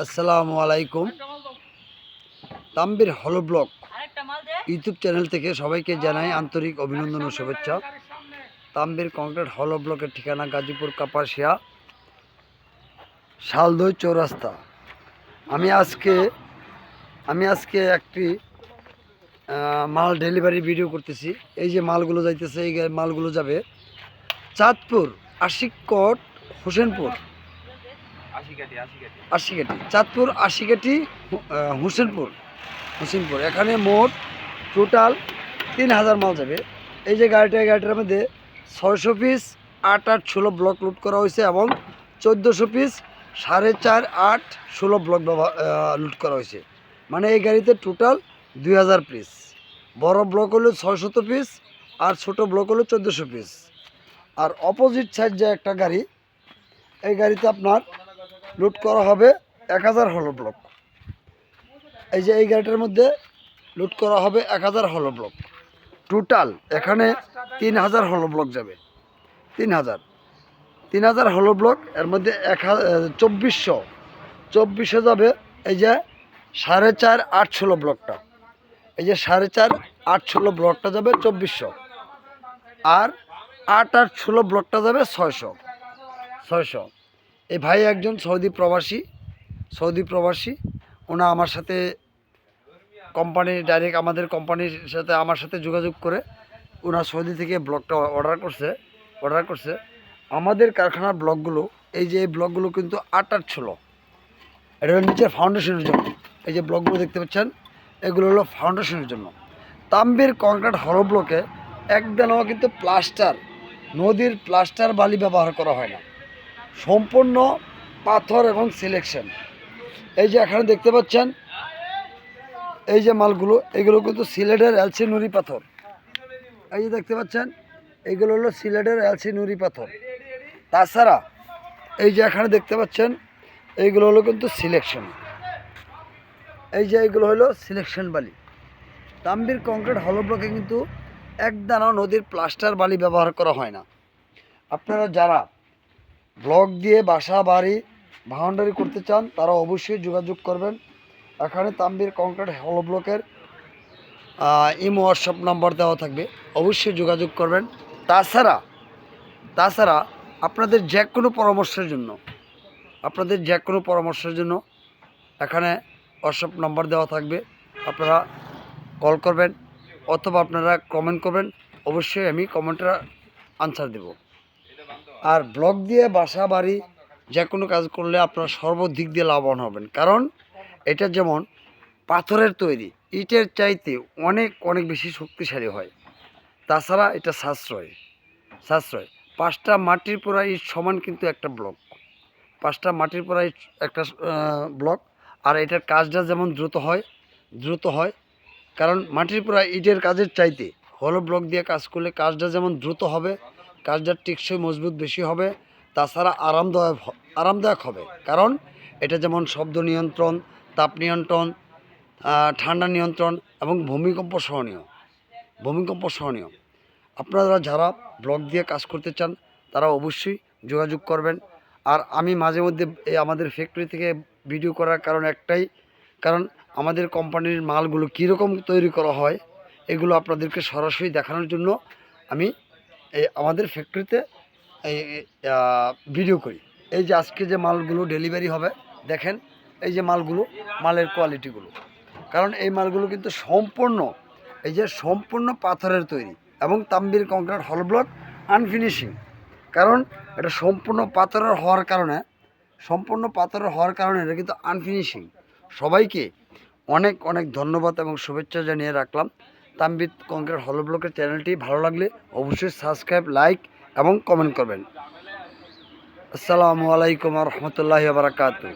আসসালামু আলাইকুম। তাম্বির হলো ব্লগ ইউটিউব চ্যানেল থেকে সবাইকে জানাই আন্তরিক অভিনন্দন ও শুভেচ্ছা। তাম্বির কংক্রিট হলো ব্লকের ঠিকানা গাজীপুর কাপাসিয়া শালদই চৌরাস্তা। আমি আজকে একটি মাল ডেলিভারি ভিডিও করতেছি। এই যে মালগুলো যাইতেছে, এই মালগুলো যাবে চাঁদপুর, আশিককোট, হোসেনপুর, আশিকাটি, চাঁদপুর, আশিকাটি, হোসেনপুর। এখানে মোট টোটাল 3000 মাল যাবে। এই যে গাড়িটার মধ্যে 600 পিস 8-8-16 ব্লক লোড করা হয়েছে এবং 1400 পিস 4.5, 8, 16 ব্লক লোড করা হয়েছে। মানে এই গাড়িতে টোটাল 2000 পিস। বড় ব্লক হলো 600 পিস আর ছোট ব্লক হলো 1400 পিস। আর অপোজিট সাইড যে একটা গাড়ি, এই গাড়িতে আপনার লোড করা হবে 1000 হলো ব্লক। এই যে এই গাড়িটার মধ্যে লোড করা হবে 1000 হলো ব্লক। টোটাল এখানে 3000 হলো ব্লক যাবে। 3000 হলো ব্লক, এর মধ্যে 2400 যাবে এই যে 4.5, 8, 16 ব্লকটা। এই যে 4.5, 8, 16 ব্লকটা যাবে 2400, আর 8, 8, 16 ব্লকটা যাবে 600। এই ভাই একজন সৌদি প্রবাসী। ওনা আমার সাথে ডাইরেক্ট আমাদের কোম্পানির সাথে আমার সাথে যোগাযোগ করে ওনার সৌদি থেকে ব্লকটা অর্ডার করছে। আমাদের কারখানার ব্লকগুলো, এই যে এই ব্লকগুলো কিন্তু 8, 8, 16। এটা হলো নিচের ফাউন্ডেশনের জন্য। এই যে ব্লকগুলো দেখতে পাচ্ছেন, এগুলো হলো ফাউন্ডেশনের জন্য। তাম্বির কংক্রিট হলো ব্লকে একদিনও কিন্তু নদীর প্লাস্টার বালি ব্যবহার করা হয় না, সম্পূর্ণ পাথর এবং সিলেকশন। এই যে এখানে দেখতে পাচ্ছেন, এই যে মালগুলো, এগুলো কিন্তু সিলেটের এলসি নুড়ি পাথর। এই যে দেখতে পাচ্ছেন, এইগুলো হলো সিলেটের এলসি নুড়ি পাথর। তাছাড়া এই যে এখানে দেখতে পাচ্ছেন, এইগুলো হলো কিন্তু সিলেকশন। এই যে এইগুলো হলো সিলেকশন বালি। তাম্বির কংক্রিট হলো ব্লকে কিন্তু একদানাও নদীর প্লাস্টার বালি ব্যবহার করা হয় না। আপনারা যারা ব্লক দিয়ে বাসা বাড়ি বাউন্ডারি করতে চান তারা অবশ্যই যোগাযোগ করবেন। এখানে তাম্বির কংক্রিট হলো ব্লকের ইমো হোয়াটসঅ্যাপ নাম্বার দেওয়া থাকবে, অবশ্যই যোগাযোগ করবেন। তাছাড়া আপনাদের যে কোনো পরামর্শের জন্য এখানে হোয়াটসঅ্যাপ নাম্বার দেওয়া থাকবে। আপনারা কল করবেন অথবা আপনারা কমেন্ট করবেন, অবশ্যই আমি কমেন্টের আনসার দেব। আর ব্লক দিয়ে বাসা বাড়ি যে কোনো কাজ করলে আপনারা সর্বদিক দিয়ে লাভবান হবেন, কারণ এটা যেমন পাথরের তৈরি, ইটের চাইতে অনেক অনেক বেশি শক্তিশালী হয়। তাছাড়া এটা সাশ্রয়। 5টা মাটির পোড়া ইট সমান কিন্তু একটা ব্লক। 5টা মাটির পোড়া ইট একটা ব্লক। আর এটার কাজটা যেমন দ্রুত হয়, কারণ মাটির পোড়া ইটের কাজের চাইতে হলো ব্লক দিয়ে কাজ করলে কাজটা যেমন দ্রুত হবে, কাজটা টেকসই মজবুত বেশি হবে, তাছাড়া আরামদায়ক হবে। কারণ এটা যেমন শব্দ নিয়ন্ত্রণ, তাপ নিয়ন্ত্রণ, ঠান্ডা নিয়ন্ত্রণ এবং ভূমিকম্প সহনীয়। আপনারা যারা ব্লক দিয়ে কাজ করতে চান তারা অবশ্যই যোগাযোগ করবেন। আর আমি মাঝে মধ্যে আমাদের ফ্যাক্টরি থেকে ভিডিও করার কারণ একটাই, কারণ আমাদের কোম্পানির মালগুলো কীরকম তৈরি করা হয় এগুলো আপনাদেরকে সরাসরি দেখানোর জন্য আমি আমাদের ফ্যাক্টরিতে ভিডিও করি। এই যে আজকে যে মালগুলো ডেলিভারি হবে, দেখেন এই যে মালের কোয়ালিটিগুলো, কারণ এই মালগুলো কিন্তু সম্পূর্ণ পাথরের তৈরি এবং তাম্বির কংক্রিট হলো ব্লক আনফিনিশিং। কারণ এটা সম্পূর্ণ পাথরের হওয়ার কারণে এটা কিন্তু আনফিনিশিং। সবাইকে অনেক অনেক ধন্যবাদ এবং শুভেচ্ছা জানিয়ে রাখলাম। তাম্বির কংক্রিট হলো ব্লকের চ্যানেলটি ভালো লাগলে অবশ্যই সাবস্ক্রাইব, লাইক এবং কমেন্ট করবেন। আসসালামু আলাইকুম ওয়া রাহমাতুল্লাহি ওয়া বারাকাতুহু।